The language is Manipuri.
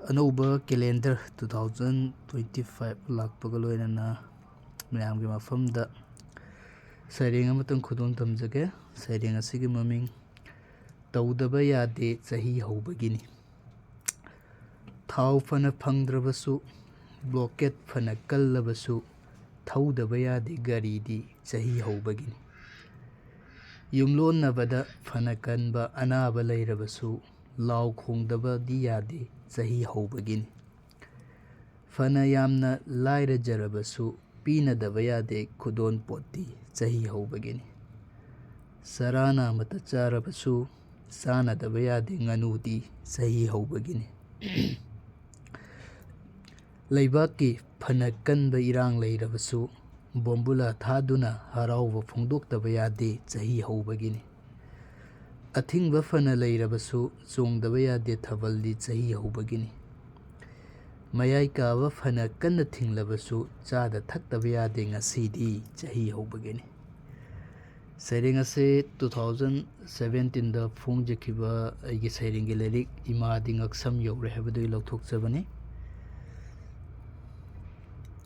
ꯑꯅꯧꯕ ꯀꯦꯂꯦꯟꯗꯔ 2025 ꯂꯥꯛꯄꯒ ꯂꯣꯏꯅꯅ ꯃꯌꯥꯝꯒꯤ ꯃꯐꯝꯗ ꯁꯩꯔꯦꯡ ꯑꯃꯇꯪ ꯈꯨꯗꯣꯜ ꯊꯝꯖꯒꯦ. ꯁꯩꯔꯦꯡ ꯑꯁꯤꯒꯤ ꯃꯃꯤꯡ ꯇꯧꯗꯕ ꯌꯥꯗꯦ ꯆꯍꯤ ꯍꯧꯕꯒꯤꯅꯤ. ꯊꯥꯎ ꯐꯅ ꯐꯪꯗ꯭ꯔꯕꯁꯨ, ꯕ꯭ꯂꯣꯀꯦꯠ ꯐꯅ ꯀꯜꯂꯕꯁꯨ, ꯊꯧꯗꯕ ꯌꯥꯗꯦ ꯒꯥꯔꯤꯗꯤ ꯆꯍꯤ ꯍꯧꯕꯒꯤꯅꯤ. ꯌꯨꯝꯂꯣꯟꯅꯕꯗ ꯐꯅ ꯀꯟꯕ ꯑꯅꯥꯕ ꯂꯩꯔꯕꯁꯨ, ꯂꯥꯎ ꯈꯣꯡꯗꯕꯗꯤ ꯌꯥꯗꯦ ꯆꯍꯤ ꯍꯧꯕꯒꯤꯅꯤ. ꯐꯅ ꯌꯥꯝꯅ ꯂꯥꯏꯔꯖꯔꯕꯁꯨ, ꯄꯤꯅꯗꯕ ꯌꯥꯗꯦ ꯈꯨꯗꯣꯜ ꯄꯣꯠꯇꯤ ꯆꯍꯤ ꯍꯧꯕꯒꯤꯅꯤ. ꯆꯔꯥ ꯅꯥꯝꯃꯇ ꯆꯥꯔꯕꯁꯨ, ꯆꯥꯅꯗꯕ ꯌꯥꯗꯦ ꯉꯥꯅꯨꯗꯤ ꯆꯍꯤ ꯍꯧꯕꯒꯤꯅꯤ. ꯂꯩꯕꯥꯛꯀꯤ ꯐꯅ ꯀꯟꯕ ꯏꯔꯥꯡ ꯂꯩꯔꯕꯁꯨ, ꯕꯣꯝꯕꯨꯂꯥ ꯊꯥꯗꯨꯅ ꯍꯔꯥꯎꯕ ꯐꯣꯡꯗꯣꯛꯇꯕ ꯌꯥꯗꯦ ꯆꯍꯤ ꯍꯧꯕꯒꯤನಿ. ꯑꯊꯤꯡꯕ ꯐꯅ ꯂꯩꯔꯕꯁꯨ, ꯆꯣꯡꯗꯕ ꯌꯥꯗꯦ ꯊꯥꯕꯜꯗꯤ ꯆꯍꯤ ꯍꯧꯕꯒꯤꯅꯤ. ꯃꯌꯥꯏ ꯀꯥꯕ ꯐꯅ ꯀꯟꯅ ꯊꯤꯡꯂꯕꯁꯨ, ꯆꯥꯗ ꯊꯛꯇꯕ ꯌꯥꯗꯦ ꯉꯁꯤꯗꯤ ꯆꯍꯤ ꯍꯧꯕꯒꯤꯅꯤ. ꯁꯩꯔꯦꯡ ꯑꯁꯤ 2017ꯗ ꯐꯣꯡꯖꯈꯤꯕ ꯑꯩꯒꯤ ꯁꯩꯔꯦꯡꯒꯤ ꯂꯥꯏꯔꯤꯛ ꯏꯃꯥꯗꯤ ꯉꯛꯁꯝ ꯌꯧꯔꯦ ꯍꯥꯏꯕꯗꯨꯒꯤ ꯂꯧꯊꯣꯛꯆꯕꯅꯤ.